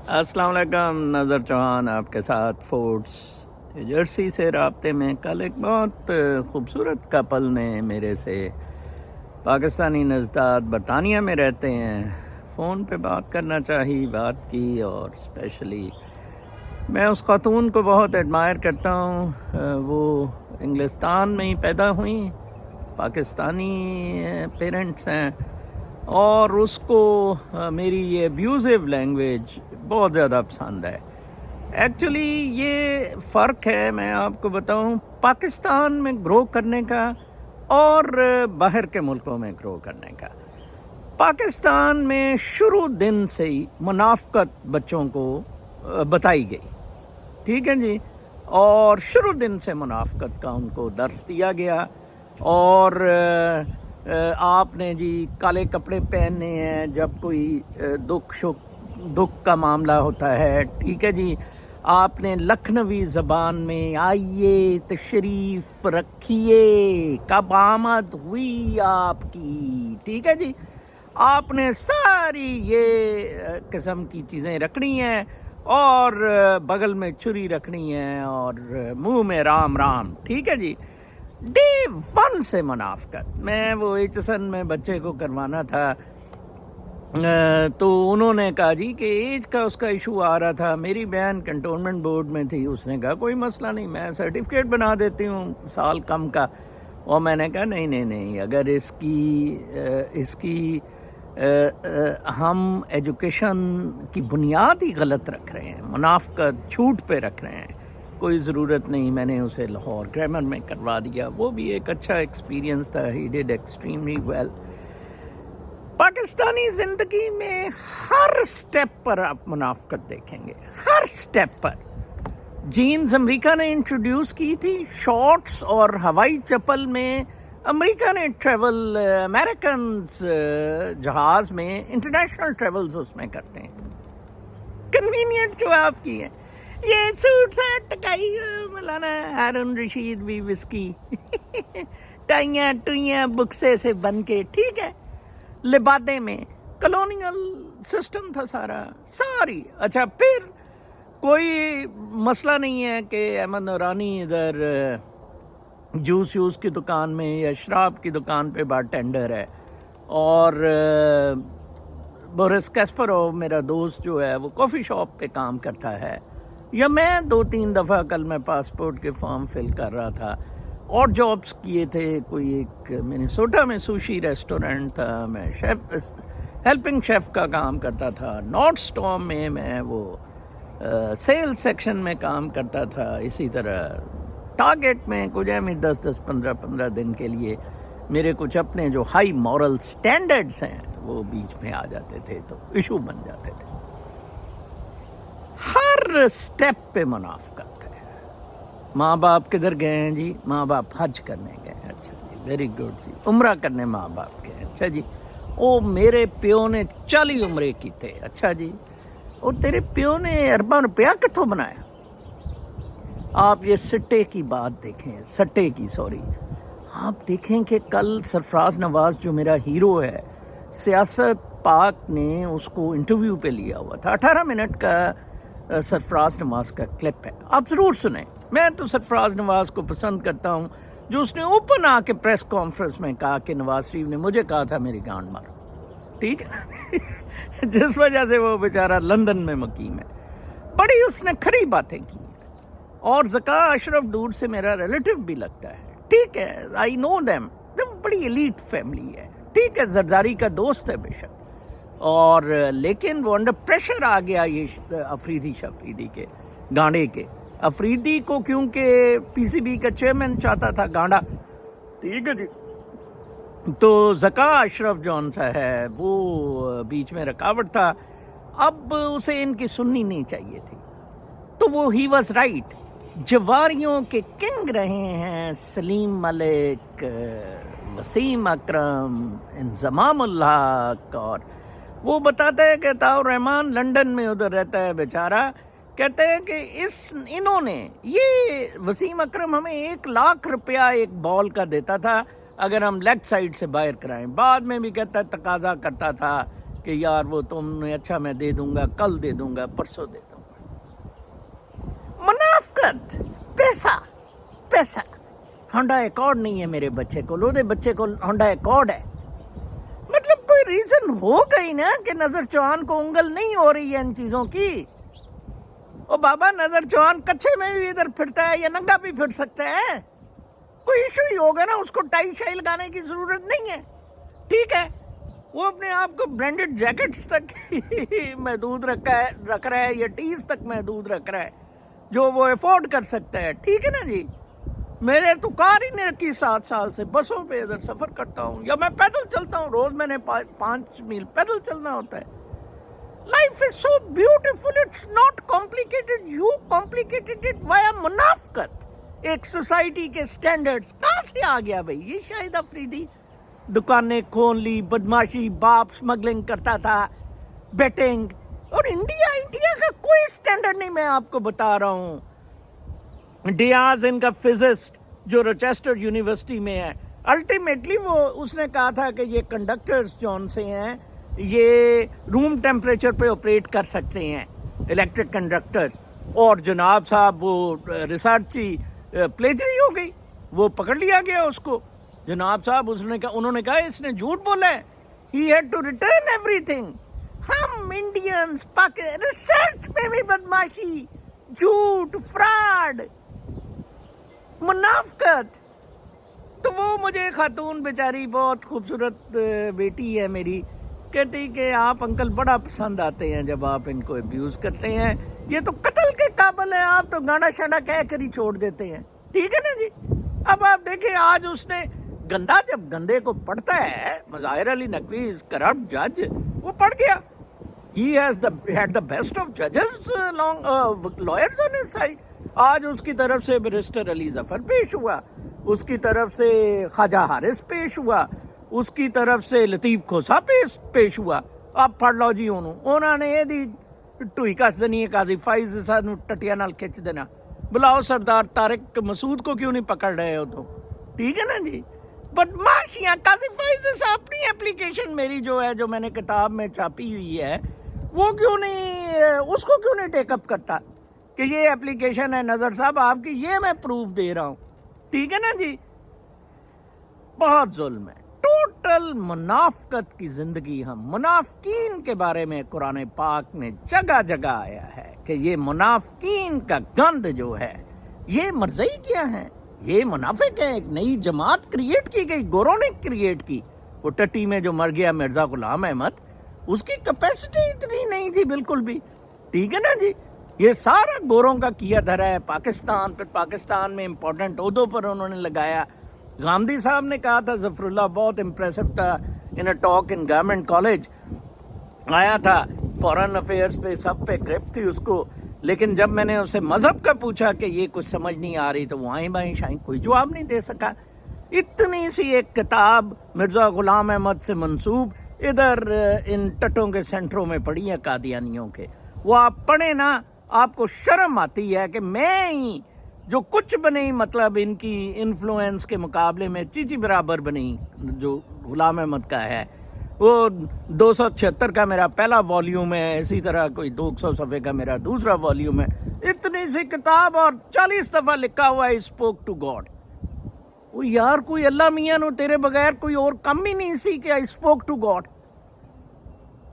السلام علیکم، نظر چوہان آپ کے ساتھ فورٹس جرسی سے رابطے میں۔ کل ایک بہت خوبصورت کپل نے میرے سے، پاکستانی نژاد برطانیہ میں رہتے ہیں، فون پہ بات کرنا چاہی، بات کی، اور اسپیشلی میں اس خاتون کو بہت ایڈمائر کرتا ہوں۔ وہ انگلستان میں ہی پیدا ہوئیں، پاکستانی پیرنٹس ہیں، اور اس کو میری یہ ابیوزو لینگویج بہت زیادہ پسند ہے۔ ایکچولی یہ فرق ہے، میں آپ کو بتاؤں، پاکستان میں گرو کرنے کا اور باہر کے ملکوں میں گرو کرنے کا۔ پاکستان میں شروع دن سے ہی منافقت بچوں کو بتائی گئی، ٹھیک ہے جی، اور شروع دن سے منافقت کا ان کو درس دیا گیا، اور آپ نے جی کالے کپڑے پہننے ہیں جب کوئی دکھ کا معاملہ ہوتا ہے، ٹھیک ہے جی، آپ نے لکھنوی زبان میں آئیے تشریف رکھیے، کب آمد ہوئی آپ کی، ٹھیک ہے جی، آپ نے ساری یہ قسم کی چیزیں رکھنی ہیں، اور بغل میں چھری رکھنی ہے، اور منہ میں رام رام، ٹھیک ہے جی۔ ڈے ون سے منافقت۔ میں وہ ایچسن میں بچے کو کروانا تھا، تو انہوں نے کہا جی کہ ایج کا اس کا ایشو آ رہا تھا، میری بہن کنٹونمنٹ بورڈ میں تھی، اس نے کہا کوئی مسئلہ نہیں، میں سرٹیفکیٹ بنا دیتی ہوں سال کم کا، اور میں نے کہا نہیں، اگر اس کی ہم ایجوکیشن کی بنیاد ہی غلط رکھ رہے ہیں، منافقت جھوٹ پہ رکھ رہے ہیں، کوئی ضرورت نہیں۔ میں نے اسے لاہور گرامر میں کروا دیا، وہ بھی ایک اچھا ایکسپیرینس تھا، he did extremely well. Pakistani زندگی میں ہر سٹیپ پر آپ منافقت دیکھیں گے، ہر سٹیپ پر۔ جینز امریکہ نے انٹروڈیوس کی تھی، شارٹس اور ہوائی چپل میں امریکہ نے ٹریول، امریکنز جہاز میں انٹرنیشنل ٹریولز اس میں کرتے ہیں، کنوینئنٹ جو آپ کی ہے۔ یہ سوٹ ساٹ ٹکائی مولانا ہارون رشید بھی وسکی ٹائیاں ٹوئیاں بکسے سے بن کے، ٹھیک ہے، لبادے میں کلونیل سسٹم تھا ساری۔ اچھا، پھر کوئی مسئلہ نہیں ہے کہ احمد نورانی ادھر جوس کی دکان میں یا شراب کی دکان پہ بارٹینڈر ہے، اور بورس کیسپرو میرا دوست جو ہے وہ کافی شاپ پہ کام کرتا ہے، یا میں 2-3 دفعہ کل میں پاسپورٹ کے فارم فل کر رہا تھا، اور جابس کیے تھے، کوئی ایک منیسوٹا میں سوشی ریسٹورنٹ تھا، میں ہیلپنگ شیف کا کام کرتا تھا، نارتھ اسٹارم میں میں وہ سیل سیکشن میں کام کرتا تھا، اسی طرح ٹارگیٹ میں کچھ میں 10-15 دن کے لیے میرے کچھ اپنے جو ہائی مورل سٹینڈرڈز ہیں وہ بیچ میں آ جاتے تھے، تو ایشو بن جاتے تھے۔ ہر سٹیپ پہ منافقت ہے۔ ماں باپ کدھر گئے ہیں جی؟ ماں باپ حج کرنے گئے ہیں، اچھا جی، ویری گڈ جی، عمرہ کرنے ماں باپ گئے ہیں، اچھا جی، او میرے پیو نے 40 عمرے کی تھے، اچھا جی، او تیرے پیو نے ارباں روپیہ کتوں بنایا؟ آپ یہ سٹے کی بات دیکھیں، آپ دیکھیں کہ کل سرفراز نواز جو میرا ہیرو ہے، سیاست پاک نے اس کو انٹرویو پہ لیا ہوا تھا، 18 منٹ کا سرفراز نواز کا کلپ ہے، آپ ضرور سنیں۔ میں تو سرفراز نواز کو پسند کرتا ہوں، جو اس نے اوپن آ کے پریس کانفرنس میں کہا کہ نواز شریف نے مجھے کہا تھا میری گانڈ مارو، ٹھیک ہے جس وجہ سے وہ بیچارہ لندن میں مقیم ہے۔ بڑی اس نے کھری باتیں کی، اور ذکا اشرف دور سے میرا ریلیٹو بھی لگتا ہے، ٹھیک ہے، آئی نو دیم، بڑی ایلیٹ فیملی ہے، ٹھیک ہے، زرداری کا دوست ہے بے شک، اور لیکن وہ انڈر پریشر آ گیا یہ شفریدی کے گانڈے کے، افریدی کو کیونکہ پی سی بی کا چیئرمین چاہتا تھا گانڈا، ٹھیک ہے جی، تو ذکا اشرف جون سا ہے وہ بیچ میں رکاوٹ تھا، اب اسے ان کی سننی نہیں چاہیے تھی، تو وہ ہی واز رائٹ۔ جواریوں کے کنگ رہے ہیں سلیم ملک، وسیم اکرم، انضمام الحق، اور وہ بتاتا ہے کہ عطاء الرحمن لنڈن میں ادھر رہتا ہے بیچارہ، کہتے ہیں کہ انہوں نے یہ وسیم اکرم ہمیں 1 لاکھ روپیہ ایک بال کا دیتا تھا اگر ہم لیگ سائڈ سے باہر کرائیں، بعد میں بھی کہتا ہے تقاضا کرتا تھا کہ یار وہ تم نے اچھا میں دے دوں گا، کل دے دوں گا، پرسوں دے دوں گا۔ منافقت، پیسہ پیسہ۔ ہونڈا ایکارڈ نہیں ہے میرے بچے کو، لودے بچے کو ہونڈا ایکارڈ ہے۔ مطلب کوئی ریزن ہوگا ہی نا کہ نظر چوہان کو انگل نہیں ہو رہی ہے ان چیزوں کی۔ او بابا، نظر چوہان کچھے میں بھی ادھر پھرتا ہے یا ننگا بھی پھر سکتا ہے، کوئی ایشو ہی ہوگا نا، اس کو ٹائی شائی لگانے کی ضرورت نہیں ہے، ٹھیک ہے؟ وہ اپنے آپ کو برانڈڈ جیکٹس تک محدود رکھ رہا ہے یا ٹیز تک محدود رکھ رہا ہے جو وہ افورڈ کر سکتا ہے، ٹھیک ہے نا جی؟ میرے تو کار ہی نہیں رکھی 7 سال سے، بسوں پہ ادھر سفر کرتا ہوں یا میں پیدل چلتا ہوں، روز میں نے 5 میل پیدل چلنا ہوتا ہے۔ Life is so beautiful, it's not complicated. You complicated it via منافقت۔ ایک سوسائٹی کے سٹینڈرڈز کہاں سے آ گیا بھائی؟ یہ شاہد افریدی دکانیں کھول لی، بدماشی، باپ سمگلنگ کرتا تھا، بیٹنگ، اور انڈیا کا کوئی سٹینڈرڈ نہیں، میں آپ کو بتا رہا ہوں۔ ڈیاز ان کا فزسٹ جو روچیسٹر یونیورسٹی میں ہے، الٹیمیٹلی وہ اس نے کہا تھا کہ یہ کنڈکٹرز جون سے ہیں یہ روم ٹیمپریچر پہ آپریٹ کر سکتے ہیں، الیکٹرک کنڈکٹرز، اور جناب صاحب وہ ریسرچ پلیجری ہو گئی، وہ پکڑ لیا گیا اس کو۔ جناب صاحب انہوں نے کہا اس نے جھوٹ بولا ہے، ہی ہیڈ ٹو ریٹرن ایوری تھنگ۔ ہم انڈینز ریسرچ میں بھی بدماشی، جھوٹ، فراڈ، منافقت۔ تو وہ مجھے خاتون بیچاری بہت خوبصورت بیٹی ہے میری، کہتی کہ آپ انکل بڑا پسند آتے ہیں جب آپ ان کو ابیوز کرتے ہیں، یہ تو قتل کے قابل ہے، آپ تو گانا شانا کہہ کر ہی چھوڑ دیتے ہیں، ٹھیک ہے نا جی؟ اب آپ دیکھیں آج اس نے گندا جب گندے کو پڑھتا ہے، مظاہر علی نقوی کرپٹ جج، وہ پڑھ گیا، he had the best of judges lawyers on his side۔ آج اس کی طرف سے بیرسٹر علی ظفر پیش ہوا، اس کی طرف سے خواجہ حارث پیش ہوا، اس کی طرف سے لطیف کھوسا پیش ہوا۔ آپ پڑھ لو جی، انہوں نے یہ دی ٹوئی کس دنی قاضی فائز سانو ٹٹیا نال کھچ دینا، بلاؤ سردار طارق مسعود کو کیوں نہیں پکڑ رہے ہو تو، ٹھیک ہے نا جی؟ بدماشیاں۔ قاضی فائز اپنی اپلیکیشن میری جو ہے، جو میں نے کتاب میں چھاپی ہوئی ہے، وہ کیوں نہیں، اس کو کیوں نہیں ٹیک اپ کرتا کہ یہ اپلیکیشن ہے نظر صاحب آپ کی، یہ میں پروف دے رہا ہوں، ٹھیک ہے نا جی؟ بہت ظلم ہے، ٹوٹل منافقت کی زندگی۔ ہم منافقین کے بارے میں قرآن پاک میں جگہ جگہ آیا ہے کہ یہ منافقین کا گند جو ہے، یہ مرزئی کیا ہے، یہ منافق ہے۔ ایک نئی جماعت کریٹ کی گئی، گوروں نے کریٹ کی۔ وہ ٹٹی میں جو مر گیا مرزا غلام احمد، اس کی کیپیسٹی اتنی نہیں تھی بالکل بھی، ٹھیک ہے نا جی؟ یہ سارا گوروں کا کیا دھرا ہے۔ پاکستان پھر پاکستان میں امپورٹنٹ عہدوں پر انہوں نے لگایا۔ گاندھی صاحب نے کہا تھا، ظفر اللہ بہت امپریسو تھا، in a talk in government college آیا تھا، فورن افیئرس پہ سب پہ گرپ تھی اس کو، لیکن جب میں نے اسے مذہب کا پوچھا کہ یہ کچھ سمجھ نہیں آ رہی، تو وہ آئیں بائیں شائیں کوئی جواب نہیں دے سکا۔ اتنی سی ایک کتاب مرزا غلام احمد سے منسوب ادھر ان ٹٹوں کے سینٹروں میں پڑھی ہے قادیانیوں کے، وہ آپ پڑھیں نا، آپ کو شرم آتی ہے کہ میں ہی جو کچھ بنی، مطلب ان کی انفلوئنس کے مقابلے میں چیچی برابر بنی جو غلام احمد کا ہے۔ وہ 276 کا میرا پہلا والیوم ہے، اسی طرح کوئی 200 صفحے کا میرا دوسرا والیوم ہے، اتنی سی کتاب اور 40 دفعہ لکھا ہوا ہے اسپوک ٹو گاڈ۔ وہ یار کوئی اللہ میاں نو تیرے بغیر کوئی اور کم ہی نہیں سی کہ اسپوک ٹو گاڈ۔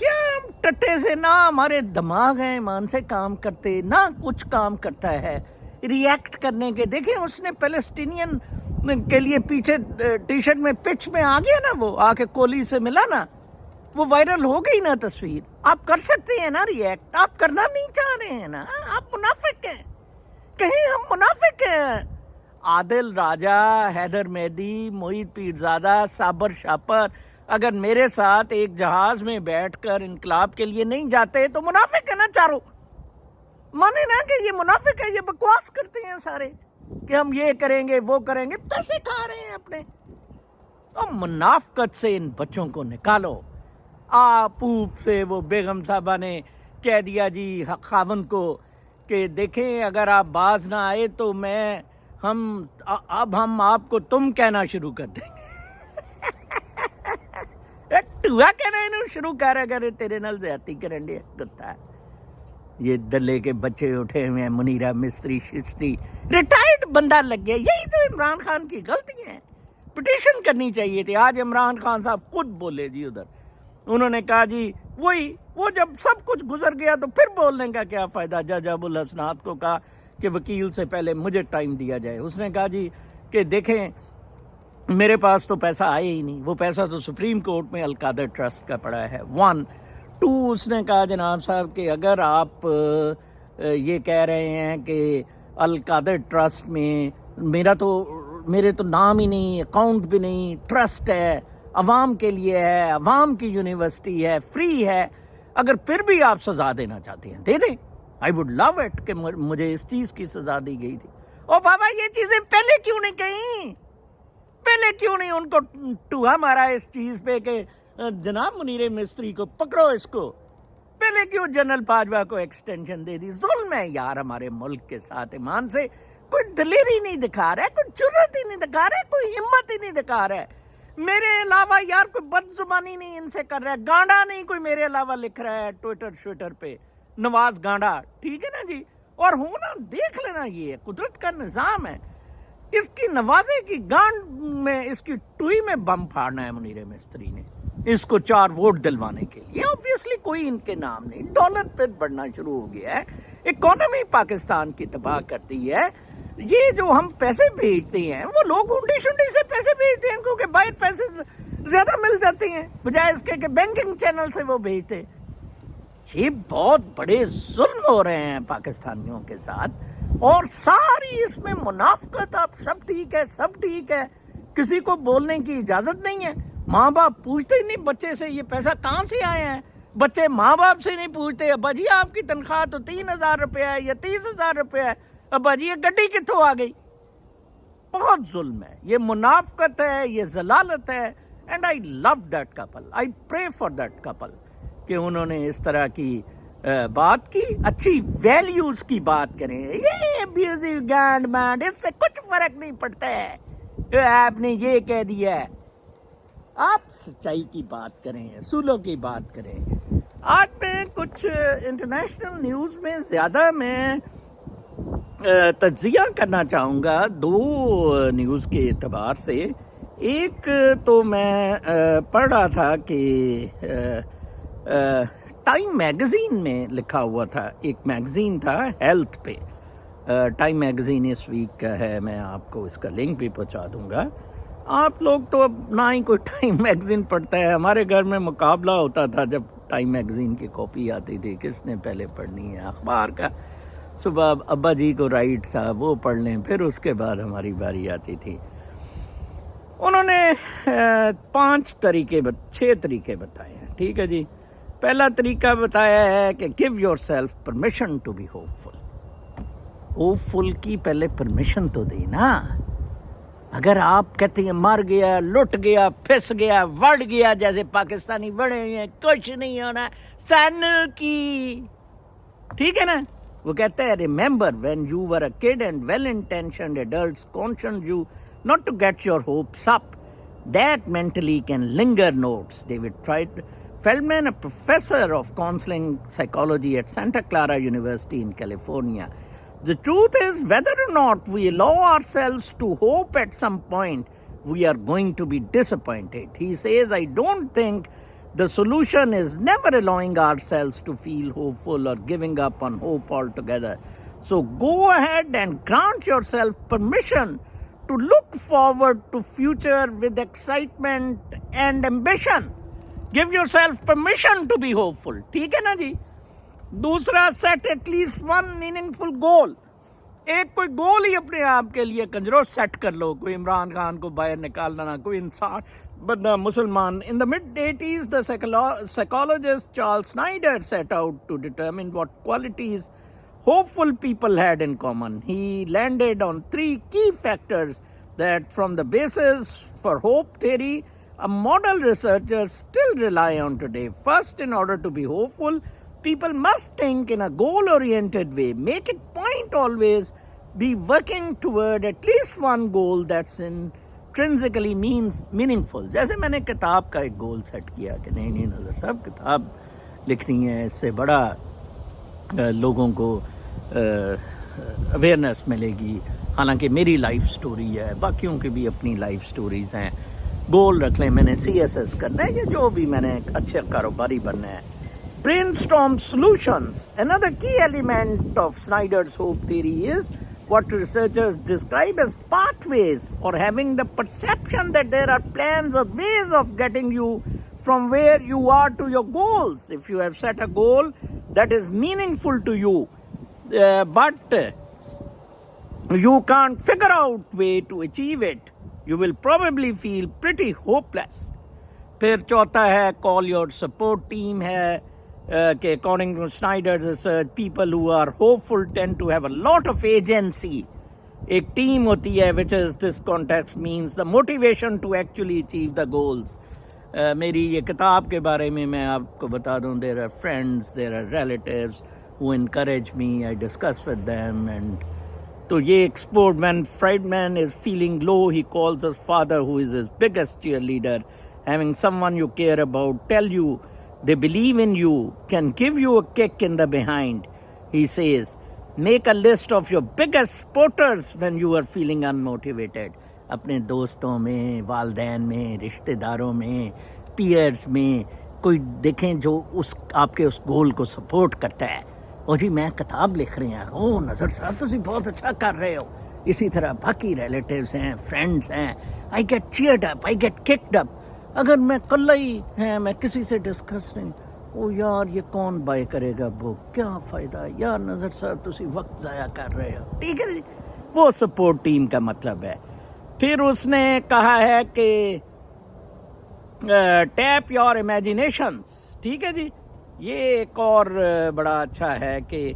کیا ہم ٹٹے سے نہ ہمارے دماغ ہیں ایمان سے کام کرتے، نہ کچھ کام کرتا ہے ریئیکٹ کرنے کے۔ دیکھیں اس نے پیلسٹینین کے لیے پیچھے ٹی شرٹ میں پچ میں آ گیا نا، وہ آ کے کوہلی سے ملا نا، وہ وائرل ہو گئی نا تصویر۔ آپ کر سکتے ہیں نا ریئیکٹ، آپ کرنا نہیں چاہ رہے ہیں نا، آپ منافق ہیں، کہیں ہم منافق ہیں۔ عادل راجہ، حیدر مہدی، معید پیرزادہ، صابر شاپر اگر میرے ساتھ ایک جہاز میں بیٹھ کر انقلاب کے لیے نہیں جاتے تو منافق ہے نا چاروں، مانے نا کہ یہ منافق ہے، یہ بکواس کرتے ہیں سارے کہ ہم یہ کریں گے وہ کریں گے، پیسے کھا رہے ہیں اپنے۔ تو منافقت سے ان بچوں کو نکالو۔ پوپ سے وہ بیگم صاحبہ نے کہہ دیا جی خاوند کو کہ دیکھیں اگر آپ باز نہ آئے تو اب ہم آپ کو تم کہنا شروع کر دیں گے۔ ٹوا کہنا شروع کر کرے تیرے نال زیادتی کرن دے کتا. یہ دلے کے بچے اٹھے ہوئے ہیں, منیرہ مستری شسٹی ریٹائرڈ بندہ لگ گیا. یہی تو عمران خان کی غلطی ہیں. پٹیشن کرنی چاہیے تھی. آج عمران خان صاحب خود بولے جی ادھر, انہوں نے کہا جی وہی وہ جب سب کچھ گزر گیا تو پھر بولنے کا کیا فائدہ. جج ابو الحسنات کو کہا کہ وکیل سے پہلے مجھے ٹائم دیا جائے. اس نے کہا جی کہ دیکھیں میرے پاس تو پیسہ آیا ہی نہیں, وہ پیسہ تو سپریم کورٹ میں القادر ٹرسٹ کا پڑا ہے. 1 2 اس نے کہا جناب صاحب کہ اگر آپ یہ کہہ رہے ہیں کہ القادر ٹرسٹ میں میرے تو نام ہی نہیں, اکاؤنٹ بھی نہیں, ٹرسٹ ہے, عوام کے لیے ہے, عوام کی یونیورسٹی ہے, فری ہے, اگر پھر بھی آپ سزا دینا چاہتے ہیں دے دیں. آئی وڈ لو اٹ کہ مجھے اس چیز کی سزا دی گئی تھی. او بابا یہ چیزیں پہلے کیوں نہیں کہیں, پہلے کیوں نہیں ان کو ٹوہا مارا اس چیز پہ کہ جناب منیر مستری کو پکڑو, اس کو پہلے کیوں جنرل باجوہ کو ایکسٹینشن دے دی. ظلم ہے یار ہمارے ملک کے ساتھ. ایمان سے کوئی دلیری نہیں دکھا رہا ہے, کوئی جرات ہی نہیں دکھا رہا ہے, کوئی ہمت ہی نہیں دکھا رہا ہے. میرے علاوہ یار کوئی بدزبانی نہیں ان سے کر رہا ہے, گانڈا نہیں کوئی میرے علاوہ لکھ رہا ہے ٹویٹر پہ نواز گانڈا. ٹھیک ہے نا جی, اور ہونا دیکھ لینا, یہ قدرت کا نظام ہے. اس کی نوازے کی گانڈ میں, اس کی ٹوئی میں بم پھاڑنا ہے منیر مستری نے, اس کو 4 ووٹ دلوانے کے لیے. obviously کوئی ان کے نام نہیں. ڈالر پہ بڑھنا شروع ہو گیا ہے, اکانومی پاکستان کی تباہ کرتی ہے. یہ جو ہم پیسے بھیجتے ہیں وہ لوگ ہنڈی شنڈی سے پیسے بھیجتے ہیں کیونکہ باہر پیسے زیادہ مل جاتے ہیں بجائے اس کے کہ بینکنگ چینل سے وہ بھیجتے. یہ بہت بڑے ظلم ہو رہے ہیں پاکستانیوں کے ساتھ, اور ساری اس میں منافقت. اب سب ٹھیک ہے, سب ٹھیک ہے, کسی کو بولنے کی اجازت نہیں ہے. ماں باپ پوچھتے ہی نہیں بچے سے یہ پیسہ کہاں سے آئے ہیں. بچے ماں باپ سے نہیں پوچھتے ابا جی آپ کی تنخواہ تو 3,000 روپے ہے یا 30,000 روپے ہے, ابا جی یہ گڈی کتوں آ گئی. بہت ظلم ہے, یہ منافقت ہے, یہ ضلالت ہے. And I love that couple, I pray for that couple کہ انہوں نے اس طرح کی بات کی, اچھی ویلیوز کی بات کریں. یہ ابیوزو گینڈ مینڈ اس سے کچھ فرق نہیں پڑتا ہے. آپ نے یہ کہہ دیا ہے, آپ سچائی کی بات کریں, اصولوں کی بات کریں. آج میں کچھ انٹرنیشنل نیوز میں زیادہ میں تجزیہ کرنا چاہوں گا 2 نیوز کے اعتبار سے. ایک تو میں پڑھ رہا تھا کہ ٹائم میگزین میں لکھا ہوا تھا, ایک میگزین تھا ہیلتھ پہ, ٹائم میگزین اس ویک کا ہے, میں آپ کو اس کا لنک بھی پہنچا دوں گا. آپ لوگ تو اب نہ ہی کوئی ٹائم میگزین پڑھتا ہے. ہمارے گھر میں مقابلہ ہوتا تھا جب ٹائم میگزین کی کاپی آتی تھی, کس نے پہلے پڑھنی ہے. اخبار کا صبح ابا جی کو رائٹ تھا, وہ پڑھ لیں, پھر اس کے بعد ہماری باری آتی تھی. انہوں نے 6 طریقے بتائے ہیں. ٹھیک ہے جی. پہلا طریقہ بتایا ہے کہ give yourself permission to be hopeful. Hopeful کی پہلے پرمیشن تو دے نا. اگر آپ کہتے ہیں مر گیا, لٹ گیا, پھس گیا, وڑ گیا, جیسے پاکستانی بڑے ہیں, کچھ نہیں ہونا سن کی, ٹھیک ہے نا. وہ کہتا ہے remember when you were a kid and well intentioned adults cautioned you not to get your hopes up. That mentally can linger notes. David Feldman, a professor of counseling psychology at Santa Clara University in California. The truth is, whether or not we allow ourselves to hope at some point, we are going to be disappointed. He says, I don't think the solution is never allowing ourselves to feel hopeful or giving up on hope altogether. So go ahead and grant yourself permission to look forward to future with excitement and ambition. Give yourself permission to be hopeful. ٹھیک ہے نا جی. دوسرا, set at least one meaningful goal. ایک کوئی گول ہی اپنے آپ کے لیے کنجرو سیٹ کر لو. کوئی عمران خان کو باہر نکالنا, کوئی انسان بندہ مسلمان. In the mid-80s, the psychologist Charles Snyder set out to determine what qualities hopeful people had in common. He landed on 3 key factors that form the basis for hope theory, a model researchers still rely on today. First, in order to be hopeful, people must think in a goal-oriented way. Make it point always be working toward at least one goal that's in intrinsically meaningful. جیسے میں نے کتاب کا ایک goal set کیا کہ نہیں نظر صاحب کتاب لکھنی ہے, اس سے بڑا لوگوں کو اویئرنیس ملے گی. حالانکہ میری لائف سٹوری ہے, باقیوں کی بھی اپنی لائف سٹوریز ہیں. گول رکھ لیں میں نے CSS کرنا ہے یا جو بھی میں نے اچھے کاروباری بننا ہے. Brainstorm solutions. Another key element of Snyder's hope theory is what researchers describe as pathways, or having the perception that there are plans or ways of getting you from where you are to your goals. If you have set a goal that is meaningful to you, but you can't figure out way to achieve it, you will probably feel pretty hopeless. پھر چوتھا ہے call your support team ہے کہ according to Snyder's research, people who are hopeful tend to have a lot of agency. ایک team ہوتی ہے which is this context means the motivation to actually achieve the goals. میری یہ کتاب کے بارے میں آپ کو بتا دوں, there are friends, there are relatives who encourage me, I discuss with them. And تو یہ export when Friedman is feeling low, he calls his father who is his biggest cheerleader. Having someone you care about tell you they believe in you can give you a kick in the behind. He says, make a list of your biggest supporters when you are feeling unmotivated. اپنے دوستوں میں, والدین میں, رشتہ داروں میں, pairs میں کوئی دیکھیں جو آپ کے اس گول کو سپورٹ کرتا ہے. او جی میں کتاب لکھ رہے ہیں, او نظر صاحب تسی بہت اچھا کر رہے ہو. اسی طرح باقی ریلیٹیوز ہیں, فرینڈز ہیں. I get cheered up, I get kicked up. اگر میں کلّا ہی ہیں, میں کسی سے ڈسکس نہیں, او یار یہ کون بائی کرے گا بک, کیا فائدہ یار نظر صاحب تسی وقت ضائع کر رہے ہو. ٹھیک ہے جی, وہ سپورٹ ٹیم کا مطلب ہے. پھر اس نے کہا ہے کہ ٹیپ یور امیجینیشنس. ٹھیک ہے جی, یہ ایک اور بڑا اچھا ہے کہ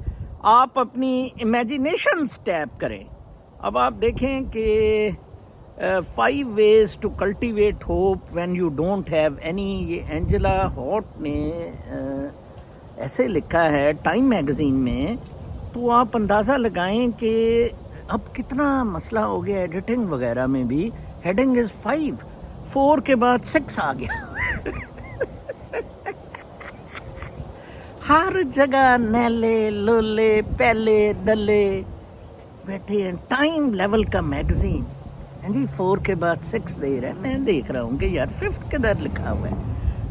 آپ اپنی امیجینیشنس ٹیپ کریں. اب آپ دیکھیں کہ 5 ways to cultivate hope when you don't have any. یہ اینجلا ہاٹ نے ایسے لکھا ہے ٹائم میگزین میں. تو آپ اندازہ لگائیں کہ اب کتنا مسئلہ ہو گیا ایڈیٹنگ وغیرہ میں بھی. ہیڈنگ از 5, 4 کے بعد 6 آ گیا. ہر جگہ نیلے لولے پہلے دلے بیٹھے ہیں. ٹائم لیول کا میگزین جی 4 کے بعد 6 دے رہا ہے. میں دیکھ رہا ہوں کہ یار 5th کدھر لکھا ہوا ہے.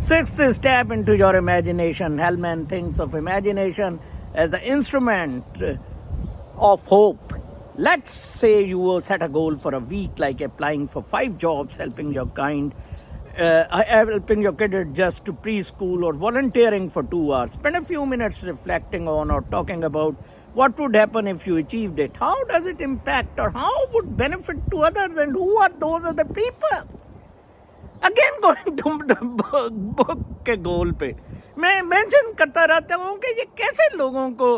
6th is tap into your imagination. Hellman thinks of imagination as the instrument of hope. Let's say you set a goal for a week, like applying for 5 jobs, helping your kid adjust to preschool, or volunteering for 2 hours. Spend a few minutes reflecting on or talking about what would happen if you achieved it. How does it impact or how would benefit to others, and who are those other people? Again going to the book کے گول پہ میں mention کرتا رہتا ہوں کہ یہ کیسے لوگوں کو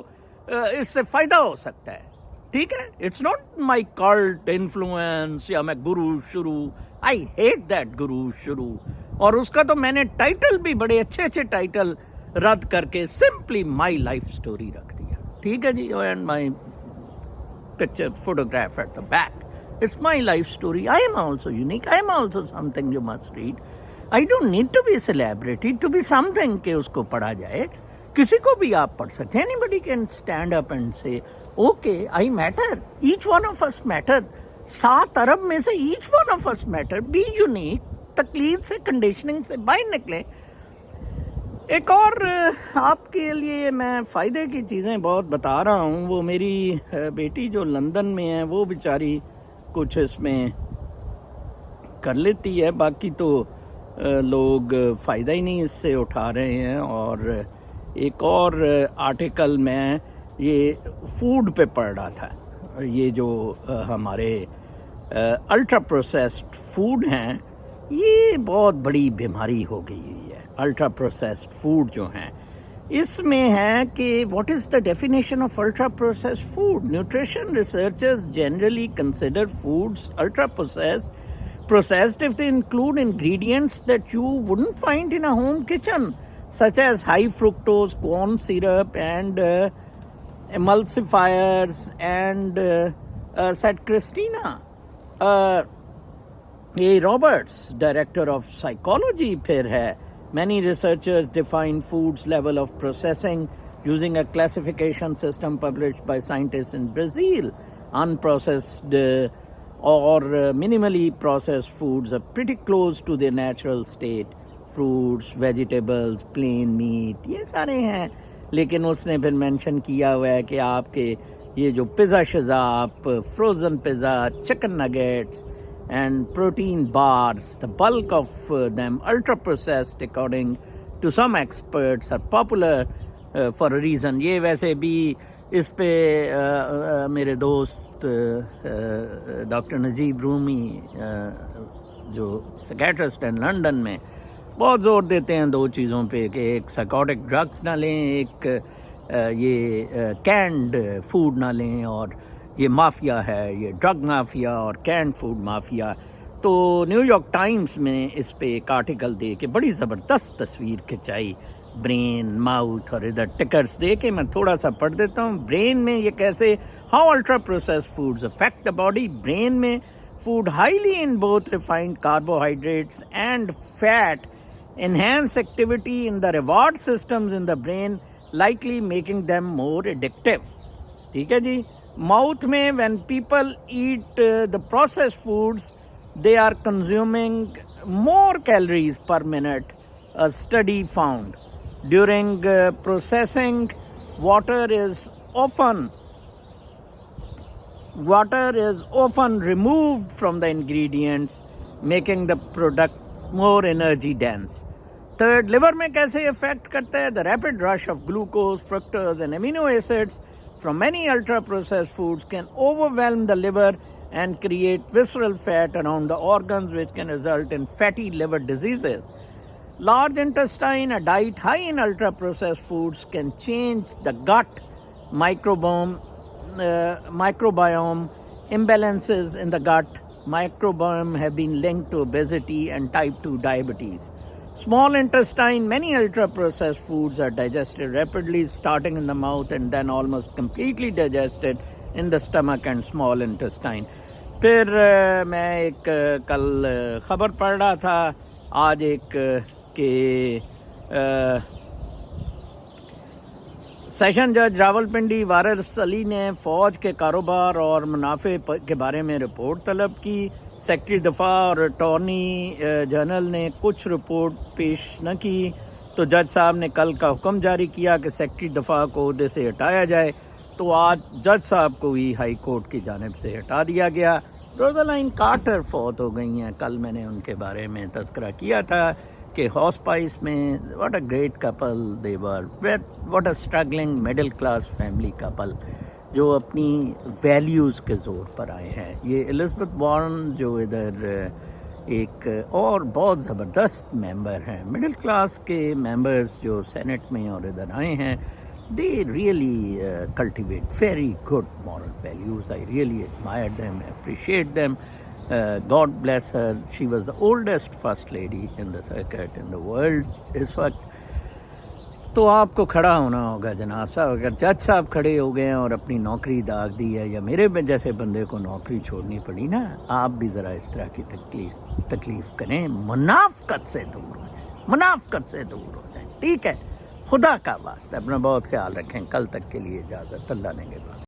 اس سے فائدہ ہو سکتا ہے. ٹھیک ہے, it's not my cult influence یا میں گرو شروع. آئی ہیٹ دیٹ گرو شروع. اور اس کا تو میں نے ٹائٹل بھی بڑے اچھے ٹائٹل رد کر کے سمپلی مائی لائف سٹوری رکھ دیا. ٹھیک ہے جی, and my picture photograph at the back. It's my life story. I am also unique. I am also something you must read. I don't need to be a celebrity to be something کہ اس کو پڑھا جائے. کسی کو بھی آپ پڑھ سکتے ہیں. Anybody can stand up and say, okay, I matter. Each one of us matter. 7 ارب میں سے each one of us matter. Be unique. تقلید سے, کنڈیشننگ سے باہر نکلے. ایک اور آپ کے لیے میں فائدے کی چیزیں بہت بتا رہا ہوں. وہ میری بیٹی جو لندن میں ہے وہ بیچاری کچھ اس میں کر لیتی ہے, باقی تو لوگ فائدہ ہی نہیں اس سے اٹھا رہے ہیں. اور ایک اور آرٹیکل میں یہ فوڈ پہ پڑھ رہا تھا. یہ جو ہمارے الٹرا پروسیسڈ فوڈ ہیں یہ بہت بڑی بیماری ہو گئی ہوئی ہے. الٹرا پروسیسڈ فوڈ جو ہیں اس میں ہے کہ what is the definition of ultra processed food. Nutrition researchers generally consider foods ultra processed if they include ingredients that you wouldn't find in a home kitchen, such as high fructose corn syrup and emulsifiers, and said Christina. A Roberts director of psychology پھر ہے. Many researchers define food's level of processing using a classification system published by scientists in Brazil. Unprocessed or minimally processed foods are pretty close to their natural state. Fruits, vegetables, plain meat, یہ سارے ہیں. لیکن اس نے پھر mention کیا ہوا ہے کہ آپ کے یہ جو پزا شزا، آپ frozen pizza, chicken nuggets and protein bars, the bulk of them ultra processed according to some experts, are popular for a reason. یہ ویسے بھی اس پہ میرے دوست ڈاکٹر نجیب رومی جو سیکیٹرسٹ ہیں لنڈن میں بہت زور دیتے ہیں دو چیزوں پہ کہ ایک سائیکوٹک ڈرگس نہ لیں، ایک یہ کینڈ فوڈ نہ لیں، اور یہ مافیا ہے، یہ ڈرگ مافیا اور کینڈ فوڈ مافیا. تو نیو یارک ٹائمز میں اس پہ ایک آرٹیکل دے کے بڑی زبردست تصویر کھنچائی، برین، ماؤتھ اور ادھر ٹکرز دے کے میں تھوڑا سا پڑھ دیتا ہوں. برین میں یہ کیسے how ultra processed foods affect the body. Brain میں food highly in both refined carbohydrates and fat enhance activity in the reward systems in the brain, likely making them more addictive. ٹھیک ہے جی. Mouth میں when people eat the processed foods, they are consuming more calories per minute, a study found. During processing, water is often removed from the ingredients, making the product more energy dense. Third, liver میں کیسے effect کرتا ہے. The rapid rush of glucose, fructose and amino acids from many ultra processed foods can overwhelm the liver and create visceral fat around the organs, which can result in fatty liver diseases. Large intestine, a diet high in ultra processed foods can change the gut microbiome. Imbalances in the gut microbiome have been linked to obesity and type 2 diabetes. Small intestine, many ultra processed foods are digested rapidly, starting in the mouth and then almost completely digested in the stomach and small intestine. پھر میں ایک کل خبر پڑھ رہا تھا آج ایک کہ سیشن جج راولپنڈی وارث علی نے فوج کے کاروبار اور منافع کے بارے میں رپورٹ طلب کی. سیکرٹری دفاع اور اٹارنی جنرل نے کچھ رپورٹ پیش نہ کی تو جج صاحب نے کل کا حکم جاری کیا کہ سیکرٹری دفاع کو عہدے سے ہٹایا جائے. تو آج جج صاحب کو بھی ہائی کورٹ کی جانب سے ہٹا دیا گیا. روزالائن کارٹر فوت ہو گئی ہیں. کل میں نے ان کے بارے میں تذکرہ کیا تھا کہ ہاؤس پائس میں what a great Kapil they were, what a struggling middle class family Kapil جو اپنی ویلیوز کے زور پر آئے ہیں. یہ الزبتھ وارن جو ادھر ایک اور بہت زبردست ممبر ہیں، مڈل کلاس کے ممبرز جو سینٹ میں اور ادھر آئے ہیں، they really cultivate very good moral values. I really admire them, appreciate them. God bless her. She was the oldest first lady in the circuit in the world اس وقت. تو آپ کو کھڑا ہونا ہوگا جناب صاحب. اگر جج صاحب کھڑے ہو گئے اور اپنی نوکری داغ دی ہے یا میرے جیسے بندے کو نوکری چھوڑنی پڑی نا، آپ بھی ذرا اس طرح کی تکلیف کریں. منافقت سے دور ہو جائیں، منافقت سے دور ہو جائیں. ٹھیک ہے، خدا کا واسطہ اپنا بہت خیال رکھیں. کل تک کے لیے اجازت. اللہ نے کے بعد.